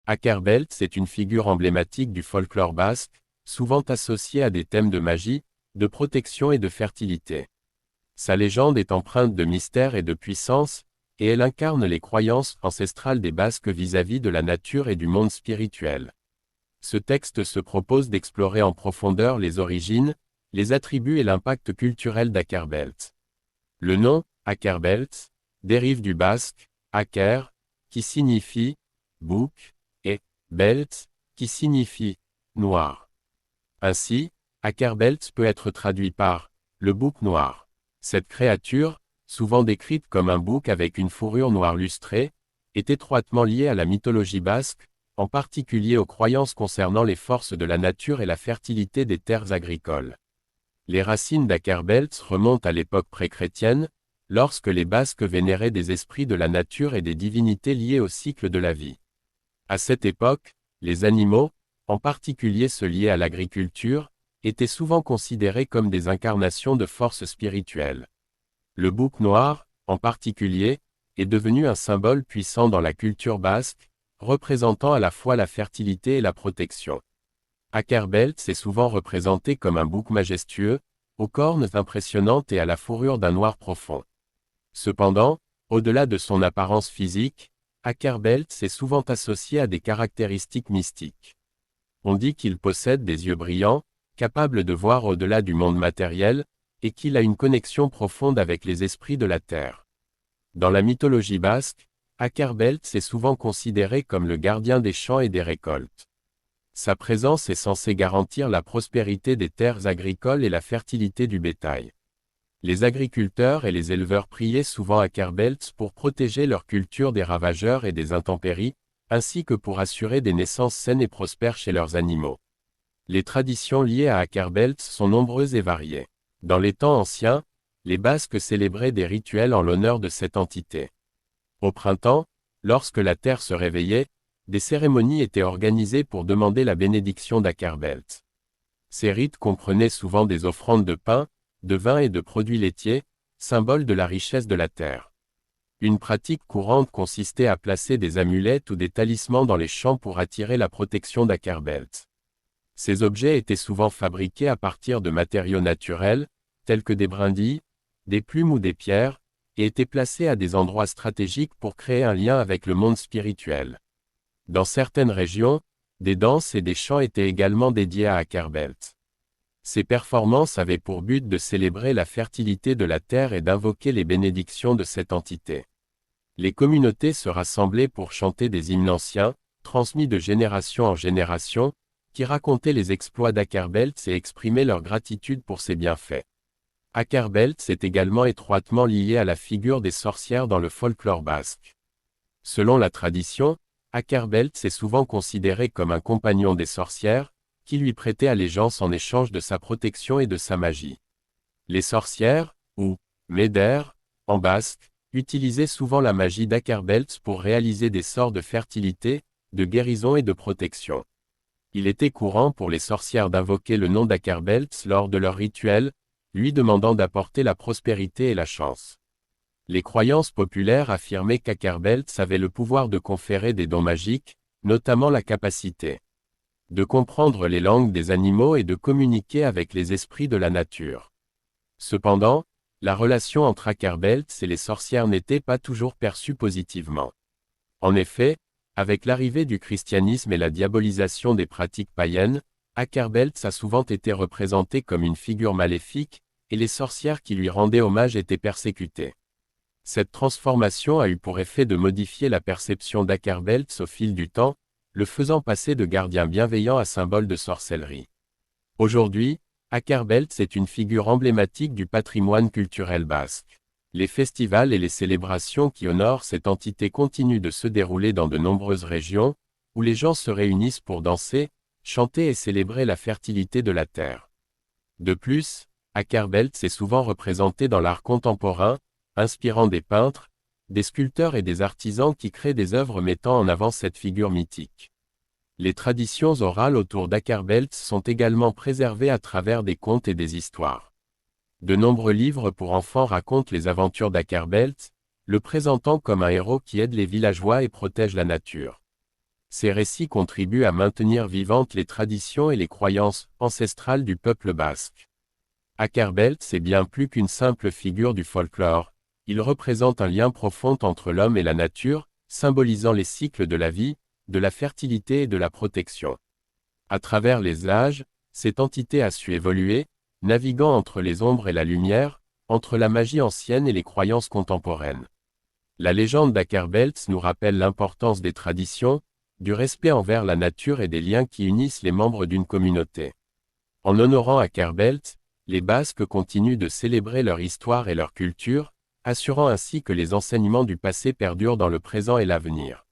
Akerbelts est une figure emblématique du folklore basque, souvent associée à des thèmes de magie, de protection et de fertilité. Sa légende est empreinte de mystère et de puissance, et elle incarne les croyances ancestrales des Basques vis-à-vis de la nature et du monde spirituel. Ce texte se propose d'explorer en profondeur les origines, les attributs et l'impact culturel d'Akerbelts. Le nom, Akerbelts, dérive du basque, aker, qui signifie bouc, et belts, qui signifie noir. Ainsi, Akerbelts peut être traduit par le bouc noir. Cette créature, souvent décrite comme un bouc avec une fourrure noire lustrée, est étroitement liée à la mythologie basque, en particulier aux croyances concernant les forces de la nature et la fertilité des terres agricoles. Les racines d'Akerbelts remontent à l'époque pré-chrétienne, lorsque les Basques vénéraient des esprits de la nature et des divinités liées au cycle de la vie. À cette époque, les animaux, en particulier ceux liés à l'agriculture, étaient souvent considérés comme des incarnations de forces spirituelles. Le bouc noir, en particulier, est devenu un symbole puissant dans la culture basque, représentant à la fois la fertilité et la protection. Akerbelts est souvent représenté comme un bouc majestueux, aux cornes impressionnantes et à la fourrure d'un noir profond. Cependant, au-delà de son apparence physique, Akerbelts est souvent associé à des caractéristiques mystiques. On dit qu'il possède des yeux brillants, capables de voir au-delà du monde matériel, et qu'il a une connexion profonde avec les esprits de la terre. Dans la mythologie basque, Akerbelts est souvent considéré comme le gardien des champs et des récoltes. Sa présence est censée garantir la prospérité des terres agricoles et la fertilité du bétail. Les agriculteurs et les éleveurs priaient souvent Akerbelts pour protéger leur culture des ravageurs et des intempéries, ainsi que pour assurer des naissances saines et prospères chez leurs animaux. Les traditions liées à Akerbelts sont nombreuses et variées. Dans les temps anciens, les Basques célébraient des rituels en l'honneur de cette entité. Au printemps, lorsque la terre se réveillait, des cérémonies étaient organisées pour demander la bénédiction d'Akerbelts. Ces rites comprenaient souvent des offrandes de pain, de vin et de produits laitiers, symboles de la richesse de la terre. Une pratique courante consistait à placer des amulettes ou des talismans dans les champs pour attirer la protection d'Akerbelts. Ces objets étaient souvent fabriqués à partir de matériaux naturels, tels que des brindilles, des plumes ou des pierres, et étaient placés à des endroits stratégiques pour créer un lien avec le monde spirituel. Dans certaines régions, des danses et des chants étaient également dédiés à Akerbelts. Ces performances avaient pour but de célébrer la fertilité de la terre et d'invoquer les bénédictions de cette entité. Les communautés se rassemblaient pour chanter des hymnes anciens, transmis de génération en génération, qui racontaient les exploits d'Akerbelts et exprimaient leur gratitude pour ses bienfaits. Akerbelts est également étroitement lié à la figure des sorcières dans le folklore basque. Selon la tradition, Akerbelts est souvent considéré comme un compagnon des sorcières, qui lui prêtait allégeance en échange de sa protection et de sa magie. Les sorcières, ou médères, en basque, utilisaient souvent la magie d'Akerbelts pour réaliser des sorts de fertilité, de guérison et de protection. Il était courant pour les sorcières d'invoquer le nom d'Akerbelts lors de leurs rituels, lui demandant d'apporter la prospérité et la chance. Les croyances populaires affirmaient qu'Akerbelts avait le pouvoir de conférer des dons magiques, notamment la capacité de comprendre les langues des animaux et de communiquer avec les esprits de la nature. Cependant, la relation entre Akerbelts et les sorcières n'était pas toujours perçue positivement. En effet, avec l'arrivée du christianisme et la diabolisation des pratiques païennes, Akerbelts a souvent été représenté comme une figure maléfique, et les sorcières qui lui rendaient hommage étaient persécutées. Cette transformation a eu pour effet de modifier la perception d'Akerbelts au fil du temps, le faisant passer de gardien bienveillant à symbole de sorcellerie. Aujourd'hui, Akerbelts est une figure emblématique du patrimoine culturel basque. Les festivals et les célébrations qui honorent cette entité continuent de se dérouler dans de nombreuses régions, où les gens se réunissent pour danser, chanter et célébrer la fertilité de la terre. De plus, Akerbelts est souvent représenté dans l'art contemporain, inspirant des peintres, des sculpteurs et des artisans qui créent des œuvres mettant en avant cette figure mythique. Les traditions orales autour d'Akerbelts sont également préservées à travers des contes et des histoires. De nombreux livres pour enfants racontent les aventures d'Akerbelts, le présentant comme un héros qui aide les villageois et protège la nature. Ces récits contribuent à maintenir vivantes les traditions et les croyances ancestrales du peuple basque. Akerbeltz est bien plus qu'une simple figure du folklore, il représente un lien profond entre l'homme et la nature, symbolisant les cycles de la vie, de la fertilité et de la protection. À travers les âges, cette entité a su évoluer, naviguant entre les ombres et la lumière, entre la magie ancienne et les croyances contemporaines. La légende d'Akerbeltz nous rappelle l'importance des traditions, du respect envers la nature et des liens qui unissent les membres d'une communauté. En honorant Akerbeltz, les Basques continuent de célébrer leur histoire et leur culture, assurant ainsi que les enseignements du passé perdurent dans le présent et l'avenir.